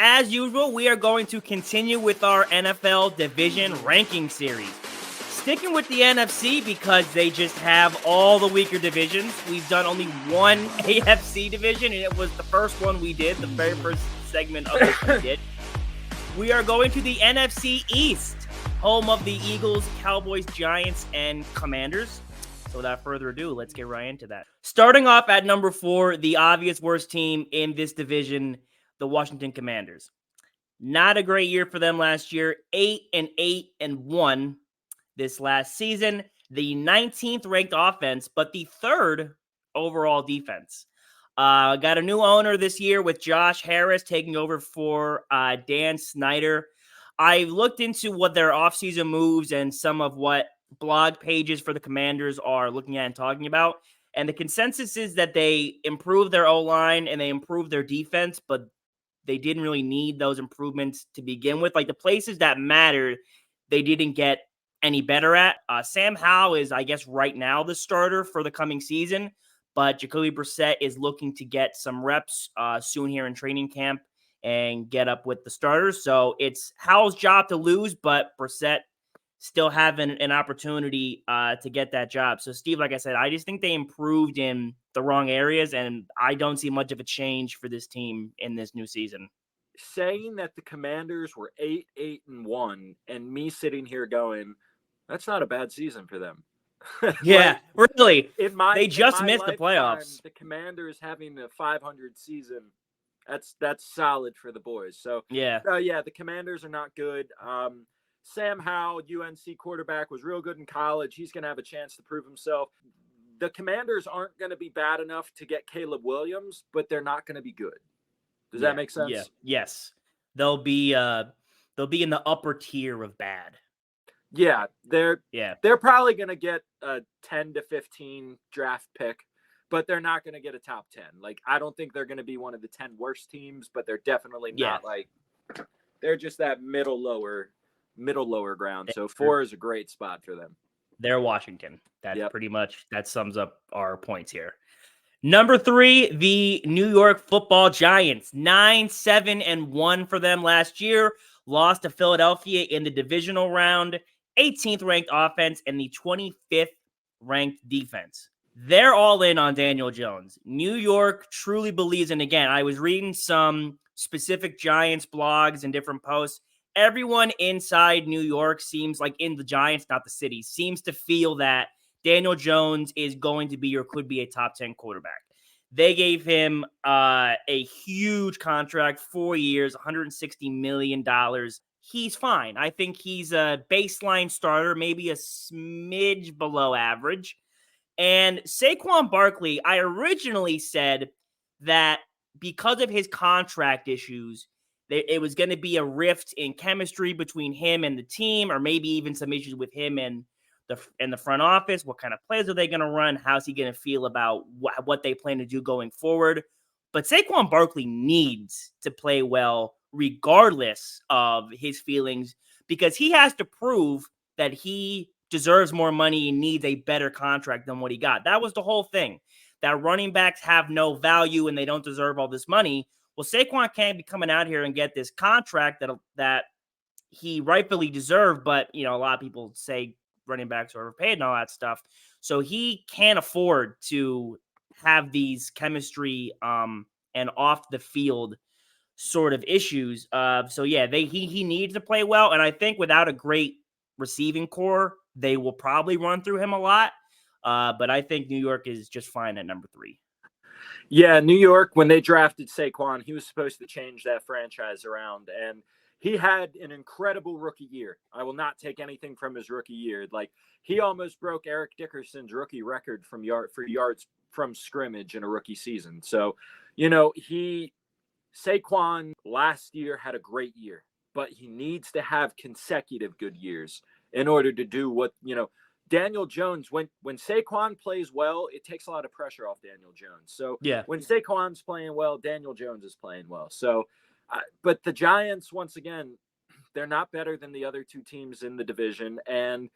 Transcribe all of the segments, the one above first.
as usual, we are going to continue with our NFL division ranking series. Sticking with the NFC because they just have all the weaker divisions. We've done only one AFC division, and it was the first one we did, the very first segment of this we did. We are going to the NFC East, home of the Eagles, Cowboys, Giants, and Commanders. So without further ado, let's get right into that. Starting off at number 4, the obvious worst team in this division, the Washington Commanders. Not a great year for them last year. 8-8-1 this last season. The 19th ranked offense, but the 3rd overall defense. Got a new owner this year with Josh Harris taking over for Dan Snyder. I looked into what their offseason moves and some of what blog pages for the Commanders are looking at and talking about. And the consensus is that they improved their O-line and they improved their defense, but they didn't really need those improvements to begin with. Like the places that mattered, they didn't get any better at. Sam Howell is, I guess, right now the starter for the coming season, but Jacoby Brissett is looking to get some reps soon here in training camp and get up with the starters. So it's Howell's job to lose, but Brissett still having an opportunity to get that job. So, Steve, like I said, I just think they improved in the wrong areas, and I don't see much of a change for this team in this new season. Saying that the Commanders were 8-8-1, and me sitting here going, that's not a bad season for them. Yeah, like, really. They just missed the playoffs. The Commanders having a 500 season, that's solid for the boys. So, yeah, the Commanders are not good. Sam Howell, UNC quarterback, was real good in college. He's going to have a chance to prove himself. The Commanders aren't going to be bad enough to get Caleb Williams, but they're not going to be good. Does that make sense? Yeah. Yes. They'll be in the upper tier of bad. Yeah, they're probably going to get a 10 to 15 draft pick, but they're not going to get a top 10. Like, I don't think they're going to be one of the 10 worst teams, but they're definitely not they're just that middle lower ground. So 4 is a great spot for them. They're Washington. That pretty much sums up our points here. Number 3, the New York Football Giants. 9-7-1 for them last year. Lost to Philadelphia in the divisional round. 18th ranked offense and the 25th ranked defense. They're all in on Daniel Jones. New York truly believes, and again, I was reading some specific Giants blogs and different posts. Everyone inside New York seems like, in the Giants, not the city, seems to feel that Daniel Jones is going to be or could be a top 10 quarterback. They gave him a huge contract, 4 years, $160 million. He's fine. I think he's a baseline starter, maybe a smidge below average. And Saquon Barkley, I originally said that because of his contract issues, it was going to be a rift in chemistry between him and the team, or maybe even some issues with him and the front office. What kind of plays are they going to run? How's he going to feel about what they plan to do going forward? But Saquon Barkley needs to play well regardless of his feelings, because he has to prove that he deserves more money and needs a better contract than what he got. That was the whole thing, that running backs have no value and they don't deserve all this money. Well, Saquon can't be coming out here and get this contract that he rightfully deserved, but a lot of people say running backs are overpaid and all that stuff. So he can't afford to have these chemistry and off the field sort of issues. He needs to play well, and I think without a great receiving core, they will probably run through him a lot. But I think New York is just fine at number 3. Yeah, New York, when they drafted Saquon, he was supposed to change that franchise around, and he had an incredible rookie year. I will not take anything from his rookie year. Like, he almost broke Eric Dickerson's rookie record for yards from scrimmage in a rookie season. So, Saquon last year had a great year, but he needs to have consecutive good years in order to do what, Daniel Jones, when Saquon plays well, it takes a lot of pressure off Daniel Jones. So when Saquon's playing well, Daniel Jones is playing well. So, but the Giants, once again, they're not better than the other 2 teams in the division, and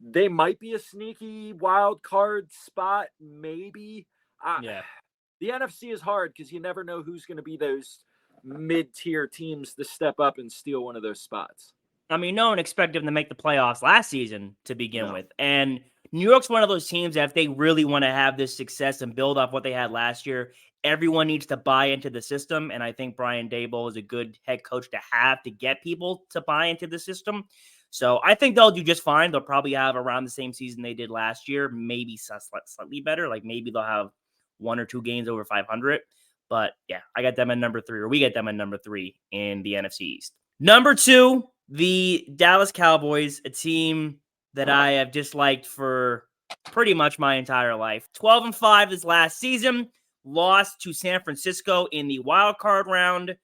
they might be a sneaky wild card spot, maybe. The NFC is hard because you never know who's going to be those mid-tier teams to step up and steal one of those spots. I mean, no one expected them to make the playoffs last season to begin with. And New York's one of those teams that if they really want to have this success and build off what they had last year, everyone needs to buy into the system. And I think Brian Daboll is a good head coach to have to get people to buy into the system. So I think they'll do just fine. They'll probably have around the same season they did last year, maybe slightly better. Like maybe they'll have 1 or 2 games over 500. But yeah, I got them at number 3, or we got them at number 3 in the NFC East. Number 2, the Dallas Cowboys, a team that I have disliked for pretty much my entire life. 12-5 this last season, lost to San Francisco in the wild card round,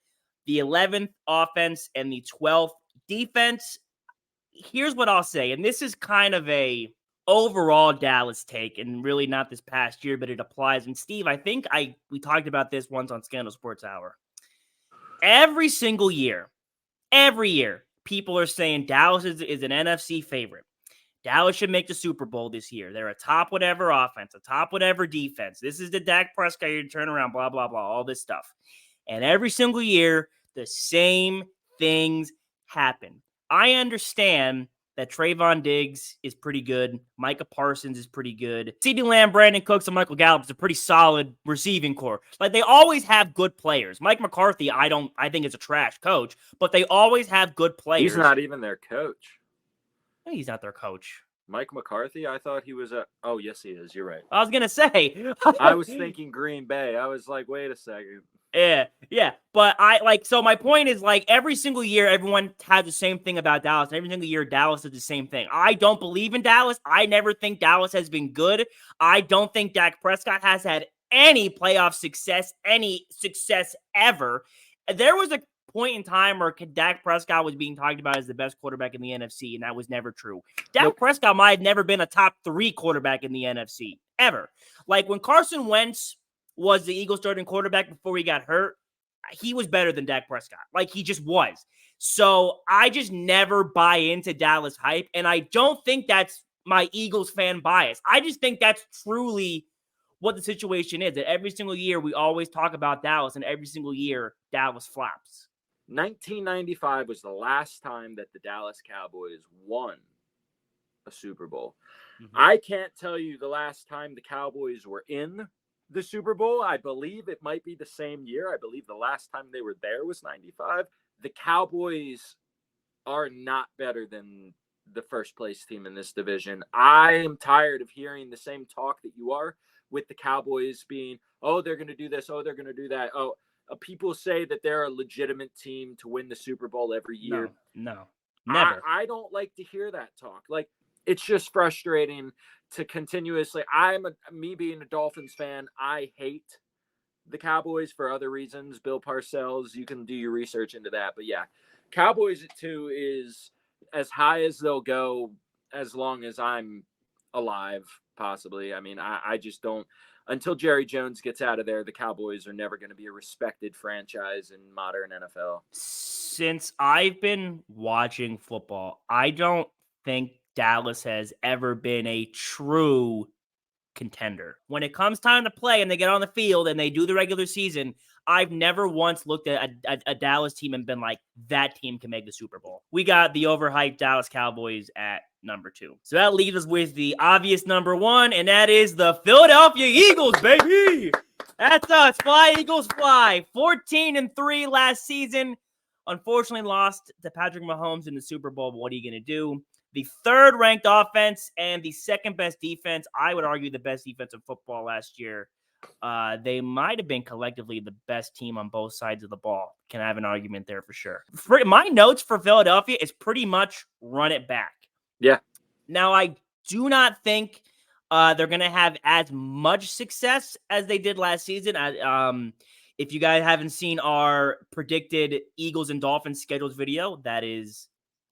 the 11th offense and the 12th defense. Here's what I'll say, and this is kind of a overall Dallas take, and really not this past year, but it applies. And Steve, I think we talked about this once on Scandal Sports Hour. Every single year, people are saying Dallas is an NFC favorite. Dallas should make the Super Bowl this year. They're a top whatever offense, a top whatever defense. This is the Dak Prescott year to turn around, blah, blah, blah, all this stuff. And every single year, the same things happen. I understand that Trayvon Diggs is pretty good. Micah Parsons is pretty good. CeeDee Lamb, Brandon Cooks, and Michael Gallup is a pretty solid receiving core. Like, they always have good players. Mike McCarthy, I think is a trash coach, but they always have good players. He's not even their coach. No, he's not their coach. Mike McCarthy? I thought he was oh, yes, he is. You're right. I was going to say. I was thinking Green Bay. I was like, wait a second. Yeah. But so my point is, like, every single year, everyone has the same thing about Dallas. And every single year, Dallas is the same thing. I don't believe in Dallas. I never think Dallas has been good. I don't think Dak Prescott has had any playoff success, any success ever. There was a point in time where Dak Prescott was being talked about as the best quarterback in the NFC, and that was never true. Dak Prescott might have never been a top 3 quarterback in the NFC, ever. Like, when Carson Wentz was the Eagles starting quarterback before he got hurt, he was better than Dak Prescott. Like, he just was. So I just never buy into Dallas hype, and I don't think that's my Eagles fan bias. I just think that's truly what the situation is, that every single year we always talk about Dallas, and every single year Dallas flops. 1995 was the last time that the Dallas Cowboys won a Super Bowl. Mm-hmm. I can't tell you the last time the Cowboys were in the Super Bowl. I believe it might be the same year. I believe the last time they were there was 95. The Cowboys are not better than the first place team in this division. I am tired of hearing the same talk that you are with the Cowboys being, oh, they're going to do this. Oh, they're going to do that. Oh, people say that they're a legitimate team to win the Super Bowl every year. No, never. I don't like to hear that talk. Like, it's just frustrating to continuously. Me being a Dolphins fan, I hate the Cowboys for other reasons. Bill Parcells, you can do your research into that. But yeah, Cowboys at 2 is as high as they'll go as long as I'm alive, possibly. I mean, I just don't. Until Jerry Jones gets out of there, the Cowboys are never going to be a respected franchise in modern NFL. Since I've been watching football, I don't think Dallas has ever been a true contender. When it comes time to play and they get on the field and they do the regular season, I've never once looked at a Dallas team and been like, that team can make the Super Bowl. We got the overhyped Dallas Cowboys at number 2. So that leaves us with the obvious number 1, and that is the Philadelphia Eagles, baby. That's us. Fly, Eagles, fly. 14-3 last season. Unfortunately lost to Patrick Mahomes in the Super Bowl, but what are you going to do? The 3rd ranked offense and the 2nd best defense. I would argue the best defense of football last year. They might have been collectively the best team on both sides of the ball. Can I have an argument there for sure? My notes for Philadelphia is pretty much run it back. Yeah. Now, I do not think they're going to have as much success as they did last season. If you guys haven't seen our predicted Eagles and Dolphins schedules video, that is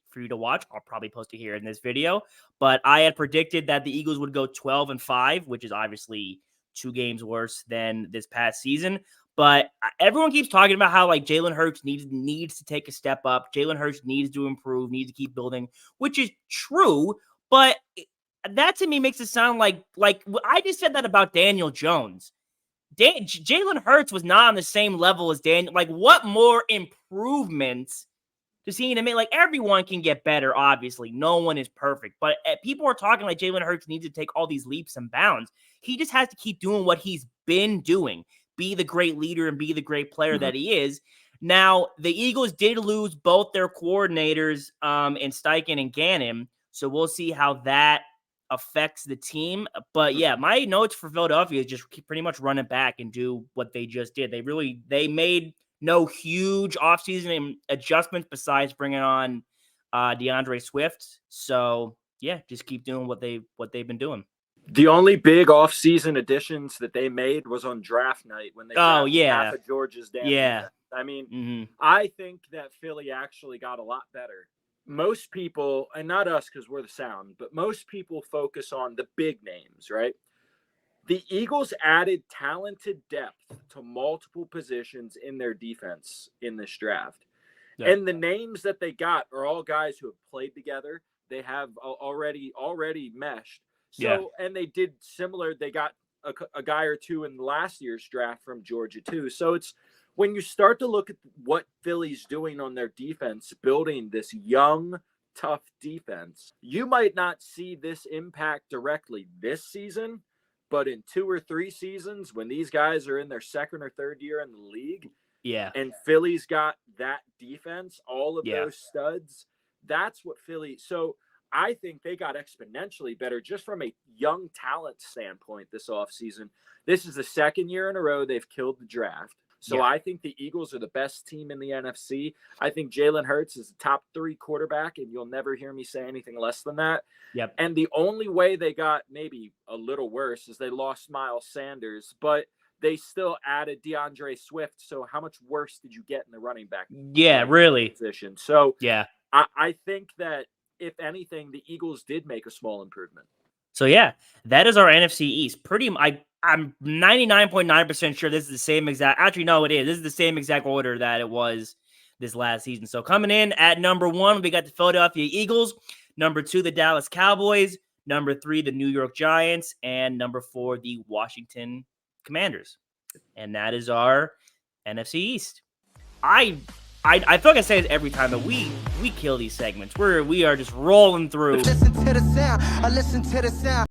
for you to watch. I'll probably post it here in this video. But I had predicted that the Eagles would go 12-5, which is obviously 2 games worse than this past season. But everyone keeps talking about how, like, Jalen Hurts needs to take a step up. Jalen Hurts needs to improve, needs to keep building, which is true. But that to me makes it sound like I just said that about Daniel Jones. Jalen Hurts was not on the same level as Daniel. Like, what more improvements does he need to make? Like, everyone can get better, obviously. No one is perfect. But people are talking like Jalen Hurts needs to take all these leaps and bounds. He just has to keep doing what he's been doing. Be the great leader and be the great player that he is. Now, the Eagles did lose both their coordinators in Steichen and Gannon. So we'll see how that affects the team. But yeah, my notes for Philadelphia is just pretty much run it back and do what they just did. They made no huge offseason adjustments besides bringing on DeAndre Swift. So yeah, just keep doing what they've been doing. The only big offseason additions that they made was on draft night when they drafted half of Georgia's damn defense. I mean, I think that Philly actually got a lot better. Most people, and not us because we're the sound, but most people focus on the big names, right? The Eagles added talented depth to multiple positions in their defense in this draft. Yeah. And the names that they got are all guys who have played together. They have already meshed. So, and they did similar. They got a guy or two in last year's draft from Georgia too. So it's when you start to look at what Philly's doing on their defense, building this young, tough defense, you might not see this impact directly this season, but in 2 or 3 seasons, when these guys are in their second or third year in the league, and Philly's got that defense, all of those studs, that's what Philly. So I think they got exponentially better just from a young talent standpoint this offseason. This is the second year in a row they've killed the draft. So I think the Eagles are the best team in the NFC. I think Jalen Hurts is the top 3 quarterback, and you'll never hear me say anything less than that. And the only way they got maybe a little worse is they lost Miles Sanders, but they still added DeAndre Swift. So how much worse did you get in the running back really position? So I think that if anything, the Eagles did make a small improvement. So yeah, that is our NFC East. I'm 99.9% sure this is the same exact. Actually, no, it is. This is the same exact order that it was this last season. So coming in at number 1, we got the Philadelphia Eagles. Number 2, the Dallas Cowboys. Number 3, the New York Giants, and number 4, the Washington Commanders. And that is our NFC East. I feel like I say it every time, but we kill these segments. We are just rolling through. Listen to the sound. I listen to the sound.